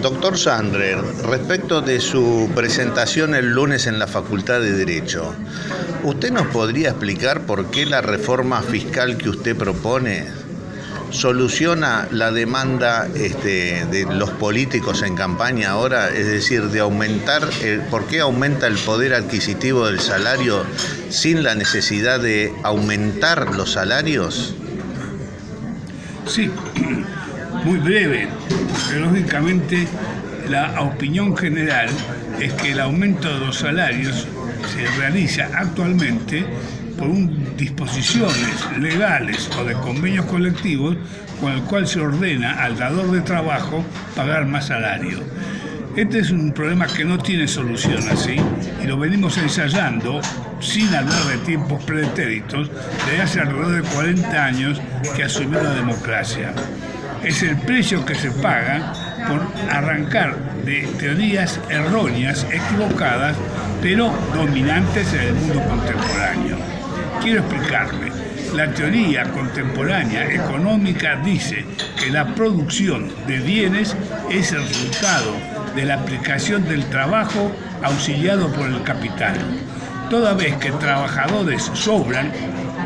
Doctor Sandler, respecto de su presentación el lunes en la Facultad de Derecho, ¿usted nos podría explicar por qué la reforma fiscal que usted propone soluciona la demanda de los políticos en campaña ahora? Es decir, de aumentar, ¿por qué aumenta el poder adquisitivo del salario sin la necesidad de aumentar los salarios? Sí, muy breve, porque lógicamente la opinión general es que el aumento de los salarios se realiza actualmente por disposiciones legales o de convenios colectivos con el cual se ordena al dador de trabajo pagar más salario. Este es un problema que no tiene solución así, y lo venimos ensayando sin hablar de tiempos pretéritos desde hace alrededor de 40 años que asumió la democracia. Es el precio que se paga por arrancar de teorías erróneas, equivocadas, pero dominantes en el mundo contemporáneo. Quiero explicarme. La teoría contemporánea económica dice que la producción de bienes es el resultado de la aplicación del trabajo auxiliado por el capital. Toda vez que trabajadores sobran,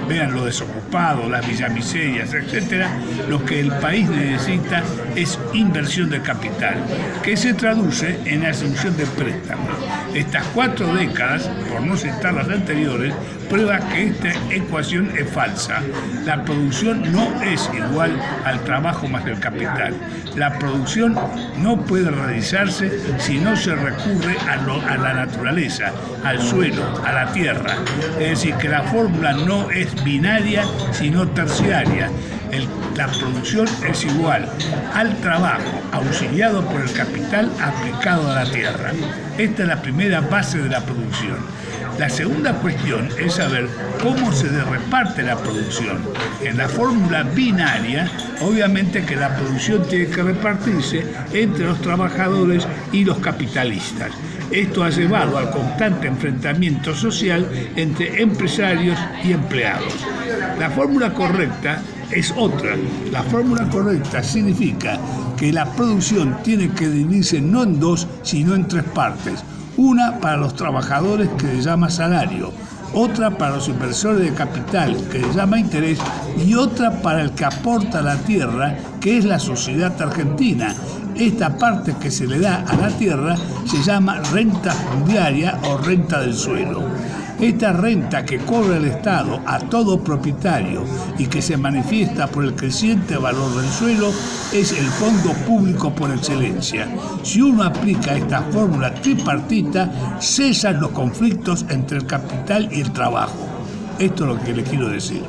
vean los desocupados, las villamiserias, etc., lo que el país necesita es inversión de capital, que se traduce en asunción de préstamos. Estas 4 décadas, por no citar las anteriores, prueba que esta ecuación es falsa. La producción no es igual al trabajo más el capital. La producción no puede realizarse si no se recurre a la naturaleza, al suelo, a la tierra. Es decir, que la fórmula no es binaria, sino terciaria. La producción es igual al trabajo auxiliado por el capital aplicado a la tierra. Esta es la primera base de la producción. La segunda cuestión es saber cómo se reparte la producción. En la fórmula binaria, obviamente que la producción tiene que repartirse entre los trabajadores y los capitalistas. Esto ha llevado al constante enfrentamiento social entre empresarios y empleados. La fórmula correcta es otra. La fórmula correcta significa que la producción tiene que dividirse no en 2, sino en 3 partes. Una para los trabajadores, que se llama salario, otra para los inversores de capital, que se llama interés, y otra para el que aporta a la tierra, que es la sociedad argentina. Esta parte que se le da a la tierra se llama renta fundiaria o renta del suelo. Esta renta que cobra el Estado a todo propietario y que se manifiesta por el creciente valor del suelo es el fondo público por excelencia. Si uno aplica esta fórmula tripartita, cesan los conflictos entre el capital y el trabajo. Esto es lo que le quiero decir.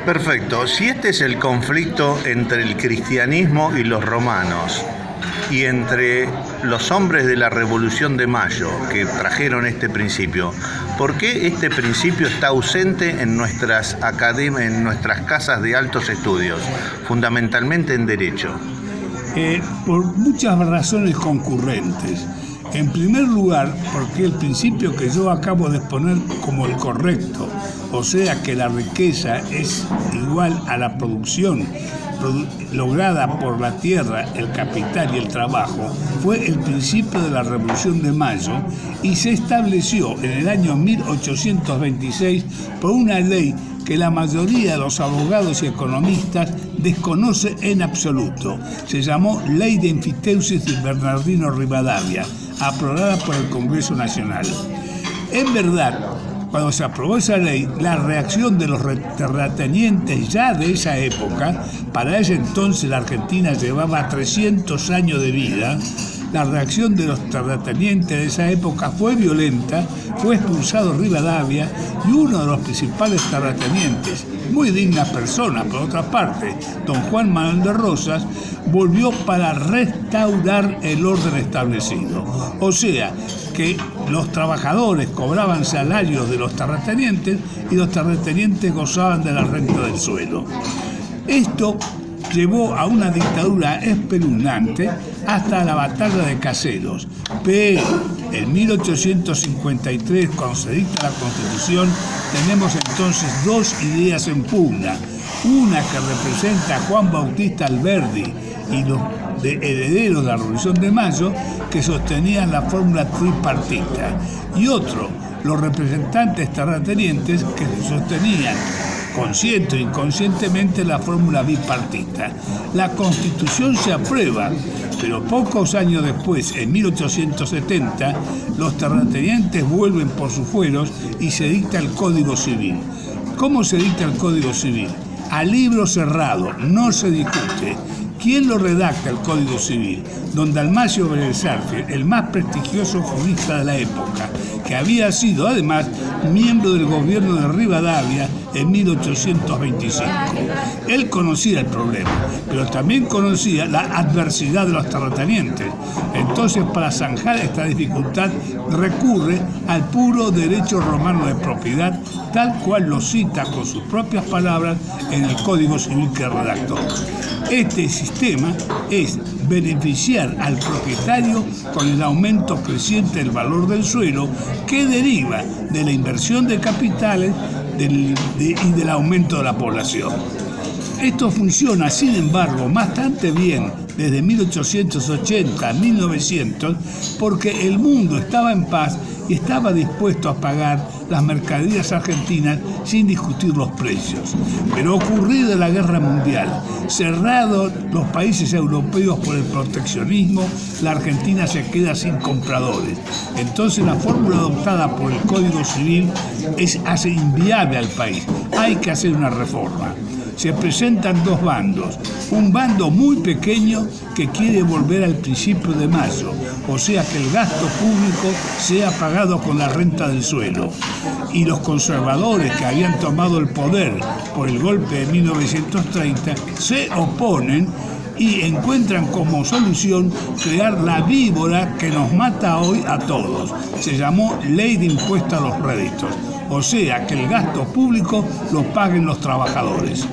Perfecto. Si este es el conflicto entre el cristianismo y los romanos, y entre los hombres de la Revolución de Mayo que trajeron este principio, ¿por qué este principio está ausente en nuestras academias, en nuestras casas de altos estudios, fundamentalmente en Derecho? Por muchas razones concurrentes. En primer lugar, porque el principio que yo acabo de exponer como el correcto, o sea que la riqueza es igual a la producción lograda por la tierra, el capital y el trabajo, fue el principio de la Revolución de Mayo y se estableció en el año 1826 por una ley que la mayoría de los abogados y economistas desconoce en absoluto. Se llamó Ley de Enfiteusis de Bernardino Rivadavia, aprobada por el Congreso Nacional. En verdad, cuando se aprobó esa ley, la reacción de los terratenientes ya de esa época, para ese entonces la Argentina llevaba 300 años de vida, la reacción de los terratenientes de esa época fue violenta, fue expulsado Rivadavia y uno de los principales terratenientes, muy digna persona por otra parte, don Juan Manuel de Rosas, volvió para restaurar el orden establecido. O sea, que los trabajadores cobraban salarios de los terratenientes y los terratenientes gozaban de la renta del suelo. Esto llevó a una dictadura espeluznante hasta la batalla de Caseros. Pero en 1853, cuando se dicta la Constitución, tenemos entonces 2 ideas en pugna. Una que representa a Juan Bautista Alberdi y los herederos de la Revolución de Mayo, que sostenían la fórmula tripartita, y otro, los representantes terratenientes, que sostenían consciente o inconscientemente la fórmula bipartita. La Constitución se aprueba, pero pocos años después, en 1870, los terratenientes vuelven por sus fueros y se dicta el Código Civil. ¿Cómo se dicta el Código Civil? A libro cerrado, no se discute. ¿Quién lo redacta, el Código Civil? Don Dalmacio Beresarfi, el más prestigioso jurista de la época, que había sido además miembro del gobierno de Rivadavia en 1825. Él conocía el problema, pero también conocía la adversidad de los terratenientes. Entonces, para zanjar esta dificultad, recurre al puro derecho romano de propiedad, tal cual lo cita con sus propias palabras en el Código Civil que redactó. Este sistema es beneficiar al propietario con el aumento creciente del valor del suelo que deriva de la inversión de capitales y del aumento de la población. Esto funciona, sin embargo, bastante bien desde 1880 a 1900 porque el mundo estaba en paz y estaba dispuesto a pagar las mercaderías argentinas sin discutir los precios. Pero ocurrida la Guerra Mundial, cerrados los países europeos por el proteccionismo, la Argentina se queda sin compradores. Entonces la fórmula adoptada por el Código Civil hace inviable al país. Hay que hacer una reforma. Se presentan dos bandos, un bando muy pequeño que quiere volver al principio de Mayo, o sea que el gasto público sea pagado con la renta del suelo, y los conservadores que habían tomado el poder por el golpe de 1930 se oponen y encuentran como solución crear la víbora que nos mata hoy a todos. Se llamó Ley de Impuesto a los Réditos. O sea, que el gasto público lo paguen los trabajadores.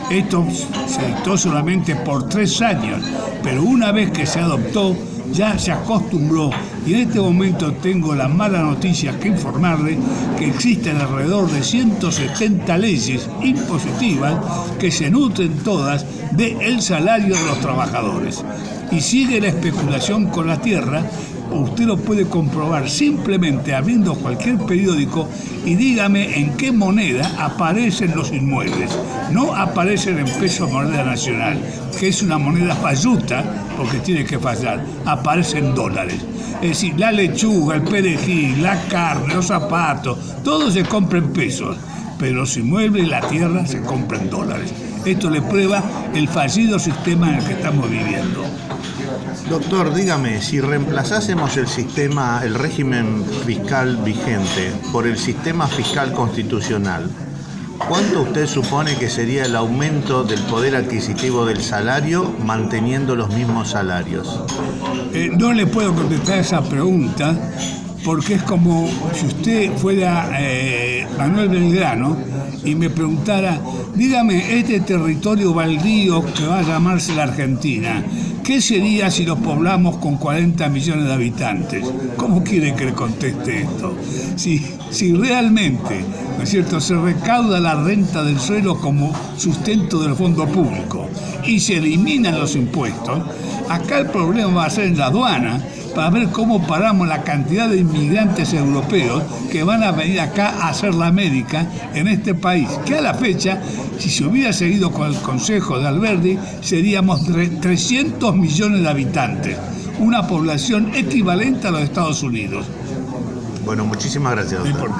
Esto se dictó solamente por 3 años, pero una vez que se adoptó, ya se acostumbró, y en este momento tengo la mala noticia que informarle que existen alrededor de 170 leyes impositivas que se nutren todas del salario de los trabajadores. Y sigue la especulación con la tierra. Usted lo puede comprobar simplemente abriendo cualquier periódico y dígame en qué moneda aparecen los inmuebles. No aparecen en peso moneda nacional, que es una moneda falluta porque tiene que fallar. Aparecen en dólares. Es decir, la lechuga, el perejil, la carne, los zapatos, todo se compra en pesos, pero los inmuebles y la tierra se compran en dólares. Esto le prueba el fallido sistema en el que estamos viviendo. Doctor, dígame, si reemplazásemos el régimen fiscal vigente por el sistema fiscal constitucional, ¿cuánto usted supone que sería el aumento del poder adquisitivo del salario manteniendo los mismos salarios? No le puedo contestar esa pregunta porque es como si usted fuera Manuel Belgrano y me preguntara, dígame, este territorio baldío que va a llamarse la Argentina, ¿qué sería si lo poblamos con 40 millones de habitantes? ¿Cómo quiere que le conteste esto? Si realmente, ¿no es cierto?, se recauda la renta del suelo como sustento del fondo público y se eliminan los impuestos, acá el problema va a ser en la aduana, para ver cómo paramos la cantidad de inmigrantes europeos que van a venir acá a hacer la América en este país, que a la fecha, si se hubiera seguido con el consejo de Alberdi, seríamos 300 millones de habitantes, una población equivalente a los Estados Unidos. Bueno, muchísimas gracias, doctor.